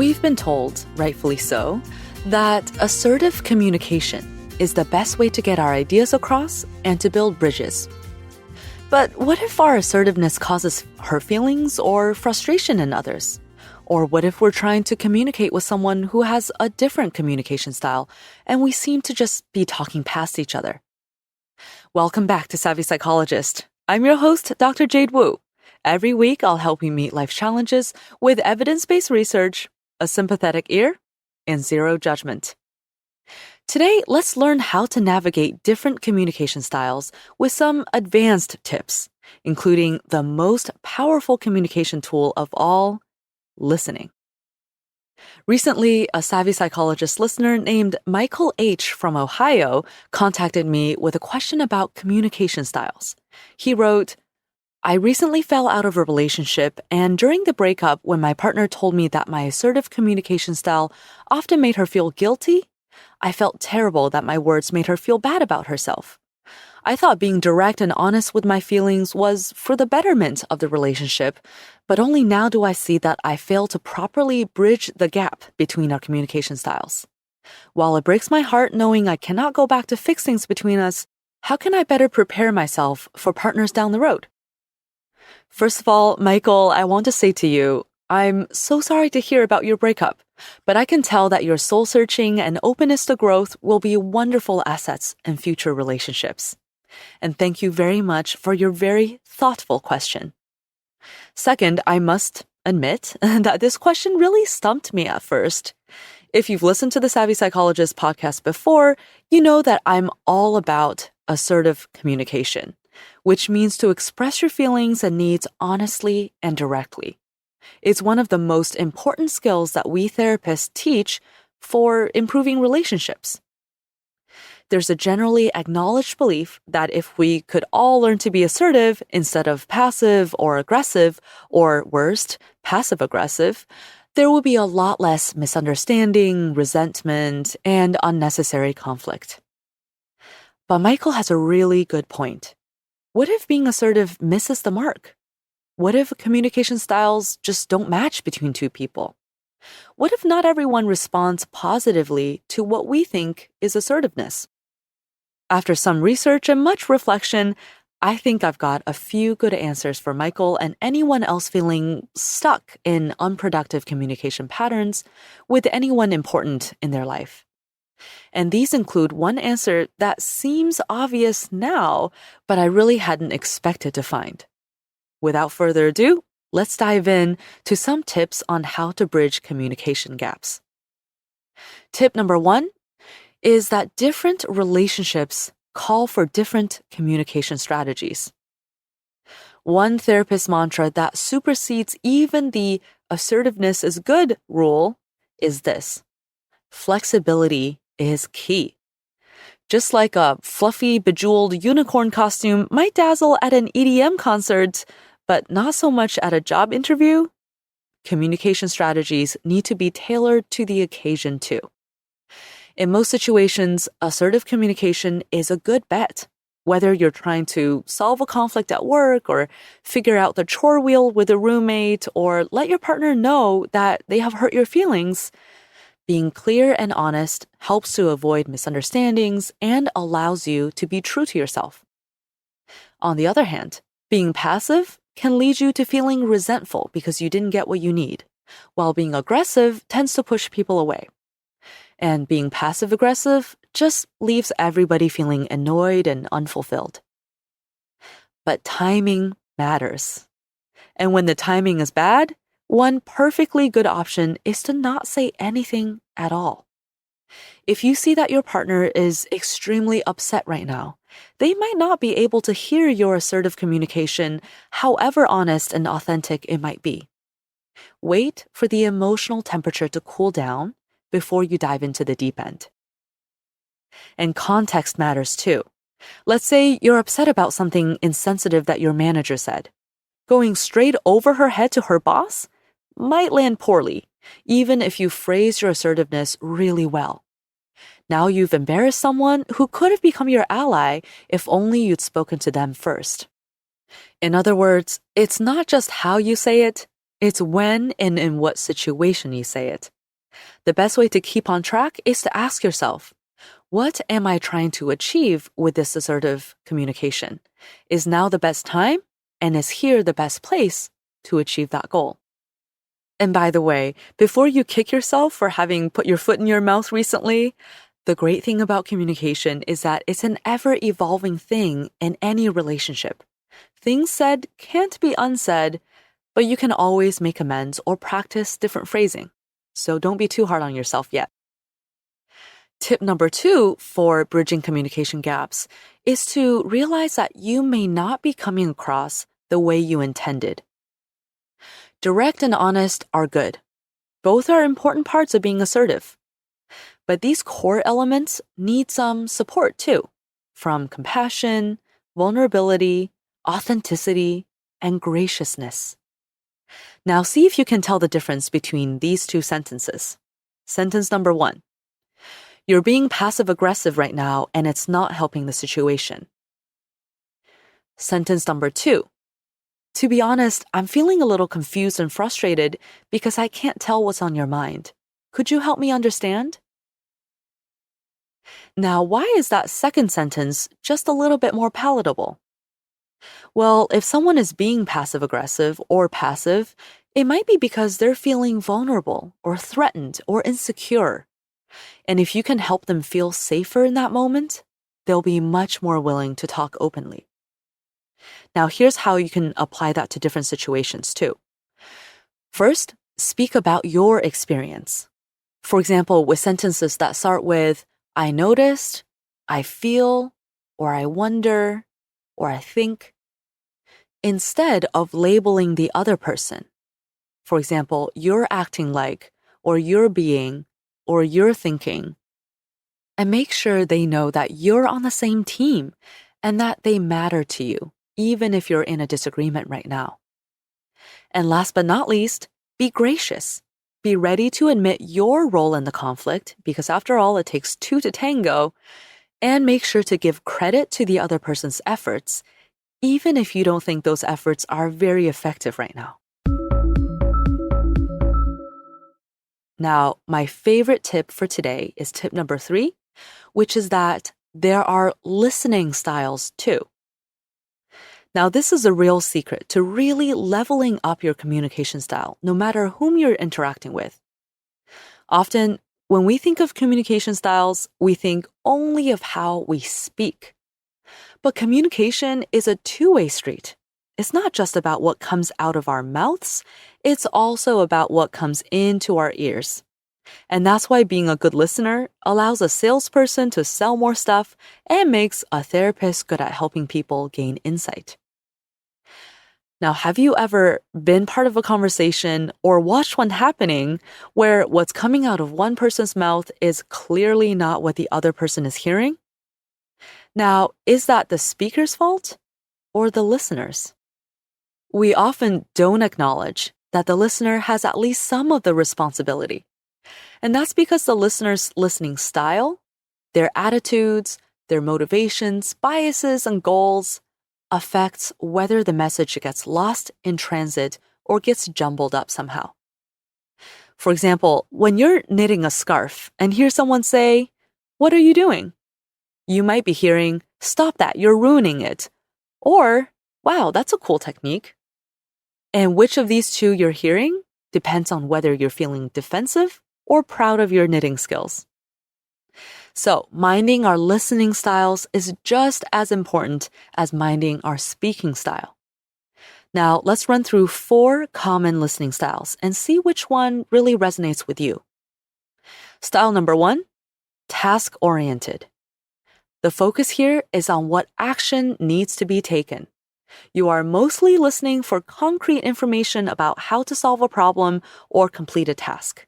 We've been told, rightfully so, that assertive communication is the best way to get our ideas across and to build bridges. But what if our assertiveness causes hurt feelings or frustration in others? Or what if we're trying to communicate with someone who has a different communication style and we seem to just be talking past each other? Welcome back to Savvy Psychologist. I'm your host, Dr. Jade Wu. Every week, I'll help you meet life challenges with evidence-based research, a sympathetic ear, and zero judgment. Today, let's learn how to navigate different communication styles with some advanced tips, including the most powerful communication tool of all, listening. Recently, a Savvy Psychologist listener named Michael H. from Ohio contacted me with a question about communication styles. He wrote, I recently fell out of a relationship, and during the breakup, when my partner told me that my assertive communication style often made her feel guilty, I felt terrible that my words made her feel bad about herself. I thought being direct and honest with my feelings was for the betterment of the relationship, but only now do I see that I failed to properly bridge the gap between our communication styles. While it breaks my heart knowing I cannot go back to fix things between us, how can I better prepare myself for partners down the road? First of all, Michael, I want to say to you, I'm so sorry to hear about your breakup, but I can tell that your soul-searching and openness to growth will be wonderful assets in future relationships. And thank you very much for your very thoughtful question. Second, I must admit that this question really stumped me at first. If you've listened to the Savvy Psychologist podcast before, you know that I'm all about assertive communication, which means to express your feelings and needs honestly and directly. It's one of the most important skills that we therapists teach for improving relationships. There's a generally acknowledged belief that if we could all learn to be assertive instead of passive or aggressive, or worst, passive-aggressive, there will be a lot less misunderstanding, resentment, and unnecessary conflict. But Michael has a really good point. What if being assertive misses the mark? What if communication styles just don't match between two people? What if not everyone responds positively to what we think is assertiveness? After some research and much reflection, I think I've got a few good answers for Michael and anyone else feeling stuck in unproductive communication patterns with anyone important in their life. And these include one answer that seems obvious now, but I really hadn't expected to find. Without further ado, let's dive in to some tips on how to bridge communication gaps. Tip number 1 is that different relationships call for different communication strategies. One therapist mantra that supersedes even the assertiveness is good rule is this: flexibility is key. Just like a fluffy, bejeweled unicorn costume might dazzle at an EDM concert, but not so much at a job interview, communication strategies need to be tailored to the occasion too. In most situations, assertive communication is a good bet. Whether you're trying to solve a conflict at work or figure out the chore wheel with a roommate or let your partner know that they have hurt your feelings, being clear and honest helps to avoid misunderstandings and allows you to be true to yourself. On the other hand, being passive can lead you to feeling resentful because you didn't get what you need, while being aggressive tends to push people away. And being passive-aggressive just leaves everybody feeling annoyed and unfulfilled. But timing matters. And when the timing is bad, one perfectly good option is to not say anything at all. If you see that your partner is extremely upset right now, they might not be able to hear your assertive communication, however honest and authentic it might be. Wait for the emotional temperature to cool down before you dive into the deep end. And context matters too. Let's say you're upset about something insensitive that your manager said. Going straight over her head to her boss might land poorly, even if you phrase your assertiveness really well. Now you've embarrassed someone who could have become your ally if only you'd spoken to them first. In other words, it's not just how you say it, It's when and in what situation you say it. The best way to keep on track is to ask yourself, what am I trying to achieve with this assertive communication? Is now the best time? And is here the best place to achieve that goal? And by the way, before you kick yourself for having put your foot in your mouth recently, the great thing about communication is that it's an ever-evolving thing in any relationship. Things said can't be unsaid, but you can always make amends or practice different phrasing. So don't be too hard on yourself yet. Tip number 2 for bridging communication gaps is to realize that you may not be coming across the way you intended. Direct and honest are good. Both are important parts of being assertive. But these core elements need some support too, from compassion, vulnerability, authenticity, and graciousness. Now see if you can tell the difference between these two sentences. Sentence number 1. You're being passive-aggressive right now and it's not helping the situation. Sentence number 2. To be honest, I'm feeling a little confused and frustrated because I can't tell what's on your mind. Could you help me understand? Now, why is that second sentence just a little bit more palatable? Well, if someone is being passive-aggressive or passive, it might be because they're feeling vulnerable or threatened or insecure. And if you can help them feel safer in that moment, they'll be much more willing to talk openly. Now, here's how you can apply that to different situations too. First, speak about your experience. For example, with sentences that start with, I noticed, I feel, or I wonder, or I think, instead of labeling the other person. For example, you're acting like, or you're being, or you're thinking. And make sure they know that you're on the same team and that they matter to you, even if you're in a disagreement right now. And last but not least, be gracious. Be ready to admit your role in the conflict, because after all, it takes two to tango, and make sure to give credit to the other person's efforts, even if you don't think those efforts are very effective right now. Now, my favorite tip for today is tip number 3, which is that there are listening styles too. Now, this is a real secret to really leveling up your communication style, no matter whom you're interacting with. Often, when we think of communication styles, we think only of how we speak. But communication is a two-way street. It's not just about what comes out of our mouths, it's also about what comes into our ears. And that's why being a good listener allows a salesperson to sell more stuff and makes a therapist good at helping people gain insight. Now, have you ever been part of a conversation or watched one happening where what's coming out of one person's mouth is clearly not what the other person is hearing? Now, is that the speaker's fault or the listener's? We often don't acknowledge that the listener has at least some of the responsibility. And that's because the listener's listening style, their attitudes, their motivations, biases, and goals affects whether the message gets lost in transit or gets jumbled up somehow. For example, when you're knitting a scarf and hear someone say, "What are you doing?" You might be hearing, "Stop that, you're ruining it." Or, "Wow, that's a cool technique." And which of these two you're hearing depends on whether you're feeling defensive or proud of your knitting skills. So, minding our listening styles is just as important as minding our speaking style. Now, let's run through 4 common listening styles and see which one really resonates with you. Style number 1, task-oriented. The focus here is on what action needs to be taken. You are mostly listening for concrete information about how to solve a problem or complete a task.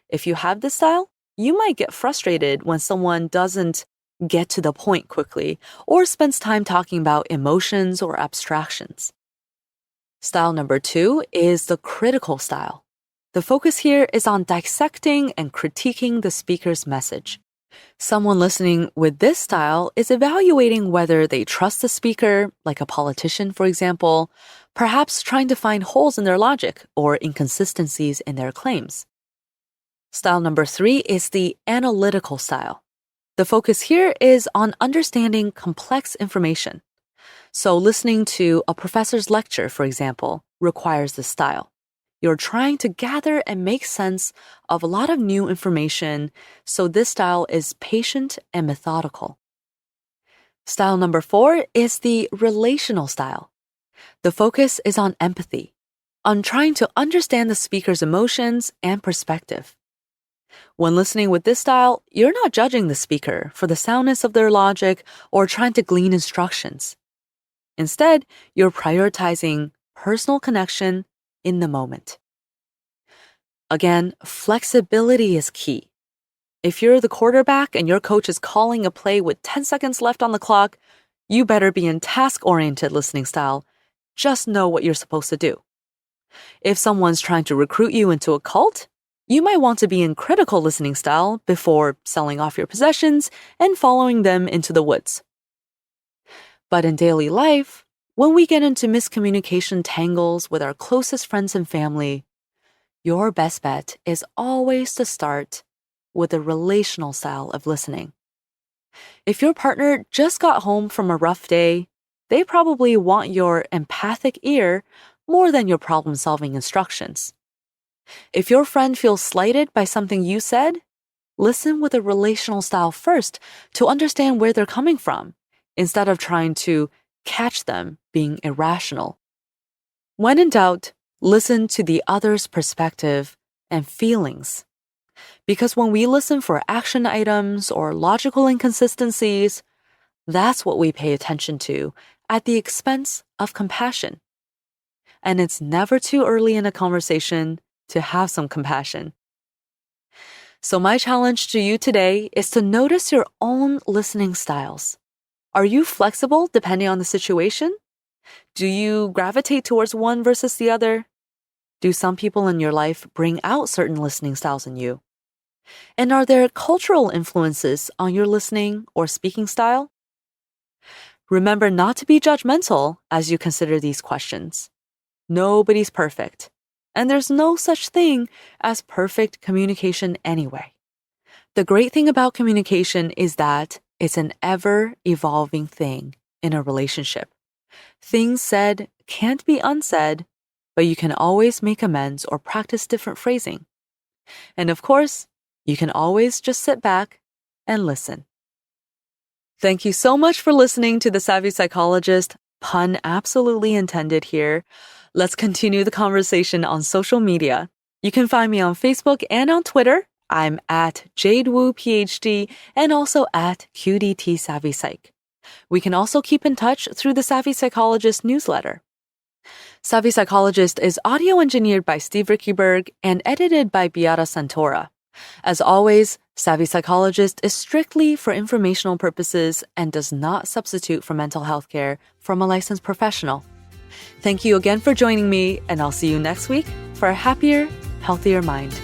If you have this style, you might get frustrated when someone doesn't get to the point quickly or spends time talking about emotions or abstractions. Style number 2 is the critical style. The focus here is on dissecting and critiquing the speaker's message. Someone listening with this style is evaluating whether they trust the speaker, like a politician, for example, perhaps trying to find holes in their logic or inconsistencies in their claims. Style number 3 is the analytical style. The focus here is on understanding complex information. So listening to a professor's lecture, for example, requires this style. You're trying to gather and make sense of a lot of new information, so this style is patient and methodical. Style number 4 is the relational style. The focus is on empathy, on trying to understand the speaker's emotions and perspective. When listening with this style, you're not judging the speaker for the soundness of their logic or trying to glean instructions. Instead, you're prioritizing personal connection in the moment. Again, flexibility is key. If you're the quarterback and your coach is calling a play with 10 seconds left on the clock, you better be in task-oriented listening style. Just know what you're supposed to do. If someone's trying to recruit you into a cult, you might want to be in critical listening style before selling off your possessions and following them into the woods. But in daily life, when we get into miscommunication tangles with our closest friends and family, your best bet is always to start with a relational style of listening. If your partner just got home from a rough day, they probably want your empathic ear more than your problem-solving instructions. If your friend feels slighted by something you said, listen with a relational style first to understand where they're coming from, instead of trying to catch them being irrational. When in doubt, listen to the other's perspective and feelings. Because when we listen for action items or logical inconsistencies, that's what we pay attention to at the expense of compassion. And it's never too early in a conversation to have some compassion. So my challenge to you today is to notice your own listening styles. Are you flexible depending on the situation? Do you gravitate towards one versus the other? Do some people in your life bring out certain listening styles in you? And are there cultural influences on your listening or speaking style? Remember not to be judgmental as you consider these questions. Nobody's perfect, and there's no such thing as perfect communication anyway. The great thing about communication is that it's an ever-evolving thing in a relationship. Things said can't be unsaid, but you can always make amends or practice different phrasing. And of course, you can always just sit back and listen. Thank you so much for listening to the Savvy Psychologist. Pun absolutely intended here. Let's continue the conversation on social media. You can find me on Facebook and on Twitter. I'm at JadeWooPhD and also at QDT Savvy Psych. We can also keep in touch through the Savvy Psychologist newsletter. Savvy Psychologist is audio engineered by Steve Rickyberg and edited by Beata Santora. As always, Savvy Psychologist is strictly for informational purposes and does not substitute for mental health care from a licensed professional. Thank you again for joining me, and I'll see you next week for a happier, healthier mind.